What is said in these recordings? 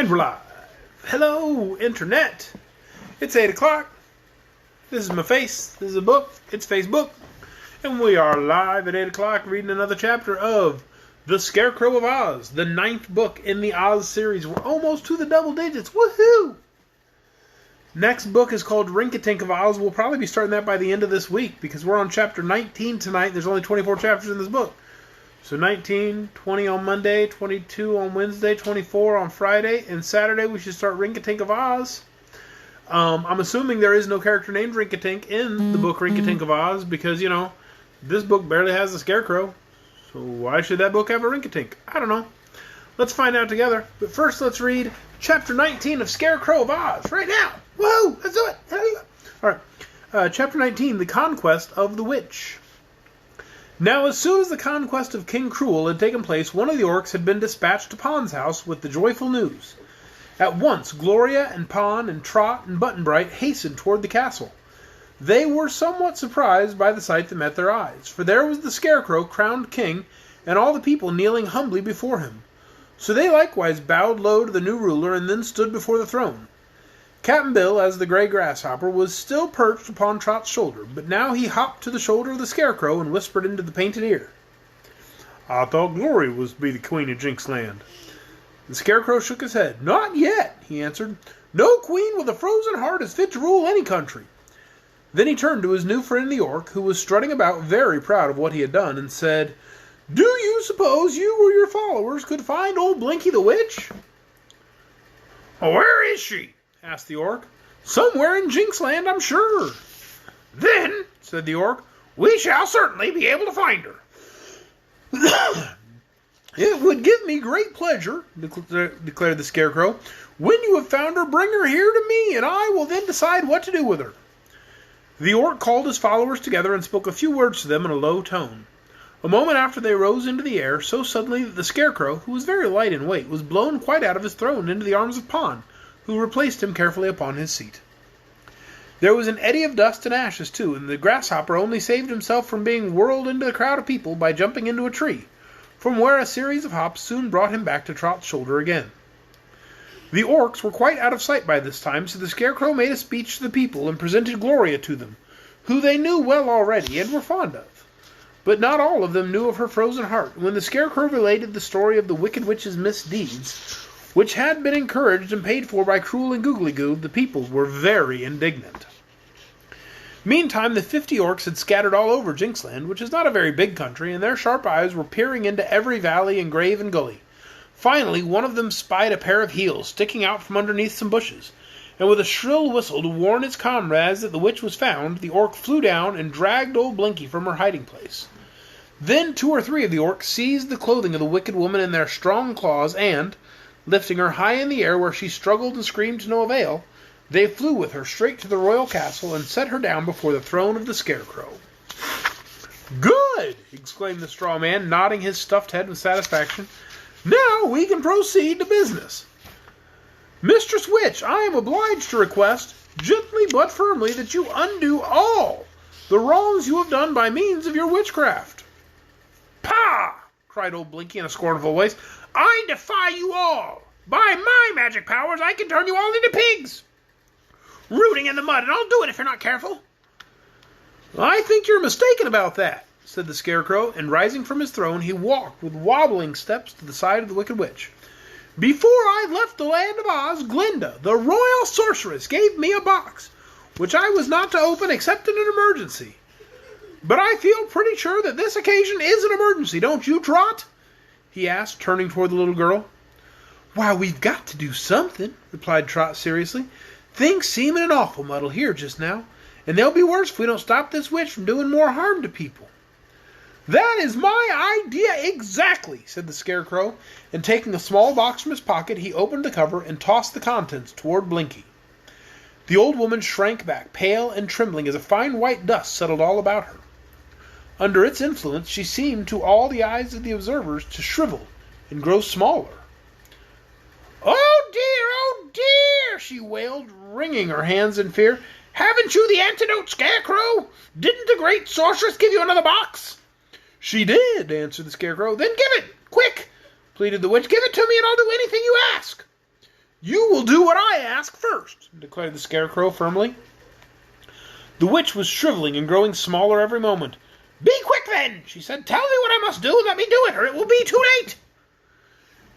And we're live. Hello, Internet. It's 8 o'clock. This is my face. This is a book. It's Facebook. And we are live at 8 o'clock reading another chapter of The Scarecrow of Oz, the 9th book in the Oz series. We're almost to the double digits. Woohoo! Next book is called Rinc-A-Tink of Oz. We'll probably be starting that by the end of this week because we're on chapter 19 tonight. There's only 24 chapters in this book. So 19, 20 on Monday, 22 on Wednesday, 24 on Friday, and Saturday we should start Rinc-A-Tink of Oz. I'm assuming there is no character named Rinc-A-Tink in the book Rinc-A-Tink of Oz because, you know, this book barely has a Scarecrow. So why should that book have a Rinc-A-Tink? I don't know. Let's find out together. But first let's read chapter 19 of Scarecrow of Oz right now. Whoa! Let's do it! Alright. Chapter 19, The Conquest of the Witch. Now, as soon as the conquest of King Cruel had taken place, one of the orcs had been dispatched to Pon's house with the joyful news. At once, Gloria and Pon and Trot and Button-Bright hastened toward the castle. They were somewhat surprised by the sight that met their eyes, for there was the Scarecrow crowned king, and all the people kneeling humbly before him. So they likewise bowed low to the new ruler, and then stood before the throne. Cap'n Bill, as the gray grasshopper, was still perched upon Trot's shoulder, but now he hopped to the shoulder of the Scarecrow and whispered into the painted ear. "I thought Glory was to be the queen of Jinxland." The Scarecrow shook his head. "Not yet," he answered. "No queen with a frozen heart is fit to rule any country." Then he turned to his new friend the orc, who was strutting about very proud of what he had done, and said, "Do you suppose you or your followers could find old Blinky the Witch?" "Where is she?" asked the orc. "Somewhere in Jinxland, I'm sure." "Then," said the orc, "we shall certainly be able to find her." "It would give me great pleasure," declared the Scarecrow. "When you have found her, bring her here to me, and I will then decide what to do with her." The orc called his followers together and spoke a few words to them in a low tone. A moment after they rose into the air, so suddenly that the Scarecrow, who was very light in weight, was blown quite out of his throne into the arms of Pon, who replaced him carefully upon his seat. There was an eddy of dust and ashes, too, and the grasshopper only saved himself from being whirled into the crowd of people by jumping into a tree, from where a series of hops soon brought him back to Trot's shoulder again. The orcs were quite out of sight by this time, so the Scarecrow made a speech to the people and presented Gloria to them, who they knew well already and were fond of. But not all of them knew of her frozen heart. When the Scarecrow related the story of the Wicked Witch's misdeeds, which had been encouraged and paid for by Cruel and Googly Goo, the people were very indignant. Meantime, the 50 orcs had scattered all over Jinxland, which is not a very big country, and their sharp eyes were peering into every valley and grave and gully. Finally, one of them spied a pair of heels sticking out from underneath some bushes, and with a shrill whistle to warn its comrades that the witch was found, the orc flew down and dragged old Blinky from her hiding place. Then 2 or 3 of the orcs seized the clothing of the wicked woman in their strong claws and, lifting her high in the air where she struggled and screamed to no avail, they flew with her straight to the royal castle and set her down before the throne of the Scarecrow. "Good!" exclaimed the straw man, nodding his stuffed head with satisfaction. "Now we can proceed to business. Mistress Witch, I am obliged to request, gently but firmly, that you undo all the wrongs you have done by means of your witchcraft." "Pah!" cried old Blinky in a scornful voice. "I defy you all! By my magic powers, I can turn you all into pigs! Rooting in the mud, and I'll do it if you're not careful." "I think you're mistaken about that," said the Scarecrow, and rising from his throne, he walked with wobbling steps to the side of the Wicked Witch. "Before I left the land of Oz, Glinda, the royal sorceress, gave me a box, which I was not to open except in an emergency. But I feel pretty sure that this occasion is an emergency, don't you, Trot?" he asked, turning toward the little girl. "Why, we've got to do something," replied Trot seriously. "Things seem in an awful muddle here just now, and they'll be worse if we don't stop this witch from doing more harm to people." "That is my idea exactly," said the Scarecrow, and taking a small box from his pocket, he opened the cover and tossed the contents toward Blinky. The old woman shrank back, pale and trembling, as a fine white dust settled all about her. Under its influence, she seemed, to all the eyes of the observers, to shrivel and grow smaller. Oh dear, she wailed, wringing her hands in fear. "Haven't you the antidote, Scarecrow? Didn't the great sorceress give you another box?" "She did," answered the Scarecrow. "Then give it, quick!" pleaded the witch. "Give it to me and I'll do anything you ask." You will do what I ask first, declared the Scarecrow firmly. The witch was shriveling and growing smaller every moment. Be quick, then, she said. Tell me what I must do, and let me do it, or it will be too late.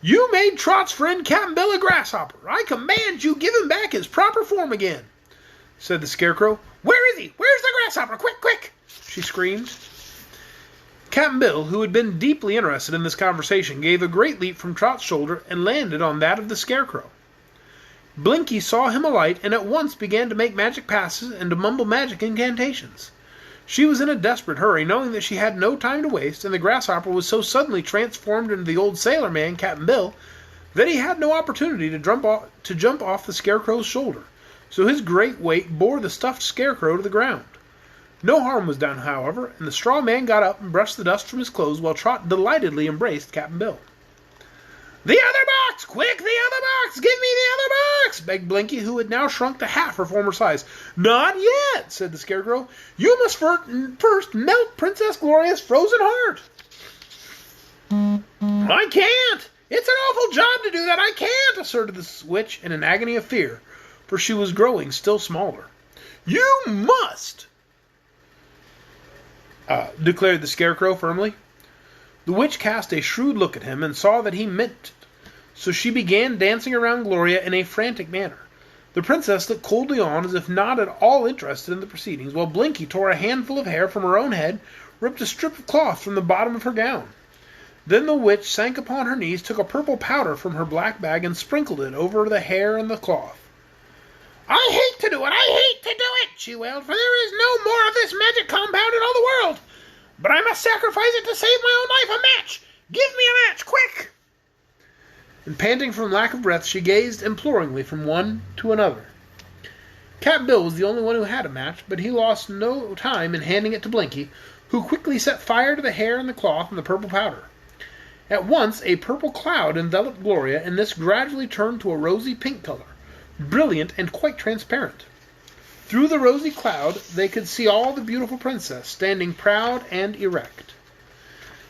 You made Trot's friend Cap'n Bill a grasshopper. I command you give him back his proper form again, said the Scarecrow. Where is he? Where's the grasshopper? Quick, quick, she screamed. Cap'n Bill, who had been deeply interested in this conversation, gave a great leap from Trot's shoulder and landed on that of the Scarecrow. Blinky saw him alight and at once began to make magic passes and to mumble magic incantations. She was in a desperate hurry, knowing that she had no time to waste, and the grasshopper was so suddenly transformed into the old sailor man, Cap'n Bill, that he had no opportunity to jump off the Scarecrow's shoulder, so his great weight bore the stuffed Scarecrow to the ground. No harm was done, however, and the straw man got up and brushed the dust from his clothes while Trot delightedly embraced Cap'n Bill. The other box! Quick, the other box! Give me the other box! Begged Blinky, who had now shrunk to half her former size. Not yet, said the Scarecrow. You must first melt Princess Gloria's frozen heart. I can't! It's an awful job to do that. I can't, asserted the witch in an agony of fear, for she was growing still smaller. You must! Declared the Scarecrow firmly. The witch cast a shrewd look at him and saw that he meant it, so she began dancing around Gloria in a frantic manner. The princess looked coldly on as if not at all interested in the proceedings, while Blinky tore a handful of hair from her own head, ripped a strip of cloth from the bottom of her gown. Then the witch sank upon her knees, took a purple powder from her black bag, and sprinkled it over the hair and the cloth. I hate to do it! I hate to do it! She wailed, for there is no more of this magic compound in all the world. But I must sacrifice it to save my own life. A match! Give me a match, quick! And panting from lack of breath, she gazed imploringly from one to another. Cap'n Bill was the only one who had a match, but he lost no time in handing it to Blinky, who quickly set fire to the hair and the cloth and the purple powder. At once a purple cloud enveloped Gloria, and this gradually turned to a rosy pink color, brilliant and quite transparent. Through the rosy cloud they could see all the beautiful princess, standing proud and erect.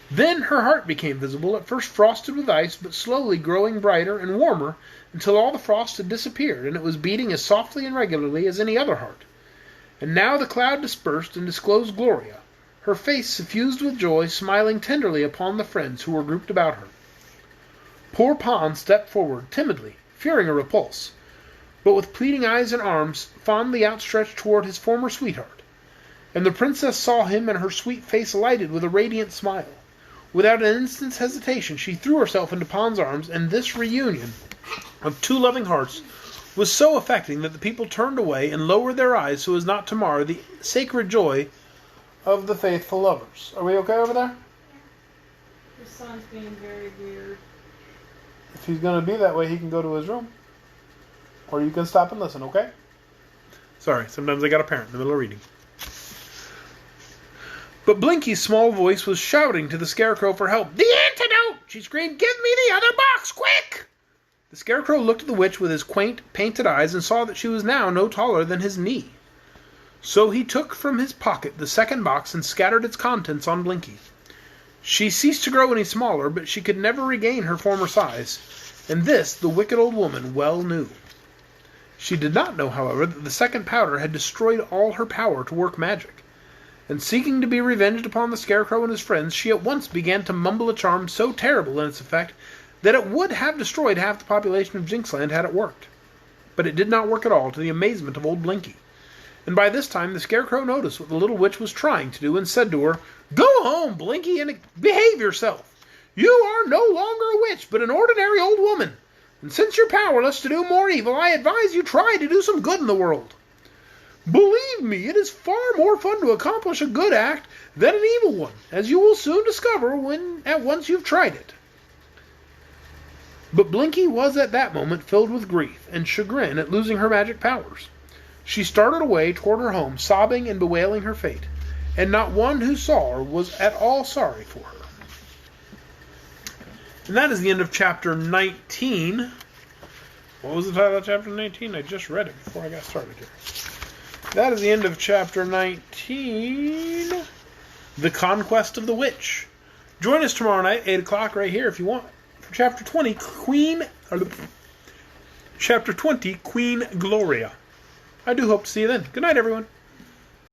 Then her heart became visible, at first frosted with ice, but slowly growing brighter and warmer until all the frost had disappeared, and it was beating as softly and regularly as any other heart. And now the cloud dispersed and disclosed Gloria, her face suffused with joy, smiling tenderly upon the friends who were grouped about her. Poor Pon stepped forward, timidly, fearing a repulse, but with pleading eyes and arms fondly outstretched toward his former sweetheart. And the princess saw him, and her sweet face lighted with a radiant smile. Without an instant's hesitation, she threw herself into Pon's arms, and this reunion of two loving hearts was so affecting that the people turned away and lowered their eyes so as not to mar the sacred joy of the faithful lovers. Are we okay over there? Your son's being very weird. If he's going to be that way, he can go to his room. Or you can stop and listen, okay? Sorry, sometimes I got a parent in the middle of reading. But Blinky's small voice was shouting to the Scarecrow for help. The antidote! She screamed. Give me the other box, quick! The Scarecrow looked at the witch with his quaint, painted eyes and saw that she was now no taller than his knee. So he took from his pocket the second box and scattered its contents on Blinky. She ceased to grow any smaller, but she could never regain her former size, and this the wicked old woman well knew. She did not know, however, that the second powder had destroyed all her power to work magic, and seeking to be revenged upon the Scarecrow and his friends, she at once began to mumble a charm so terrible in its effect that it would have destroyed half the population of Jinxland had it worked. But it did not work at all, to the amazement of old Blinky. And by this time the Scarecrow noticed what the little witch was trying to do, and said to her, Go home, Blinky, and behave yourself. You are no longer a witch, but an ordinary old woman. And since you're powerless to do more evil, I advise you try to do some good in the world. Believe me, it is far more fun to accomplish a good act than an evil one, as you will soon discover when at once you've tried it. But Blinky was at that moment filled with grief and chagrin at losing her magic powers. She started away toward her home, sobbing and bewailing her fate, and not one who saw her was at all sorry for her. And that is the end of chapter 19. What was the title of chapter 19? I just read it before I got started here. That is the end of chapter 19, The Conquest of the Witch. Join us tomorrow night, 8 o'clock, right here, if you want, for chapter 20, Chapter 20, Queen Gloria. I do hope to see you then. Good night, everyone.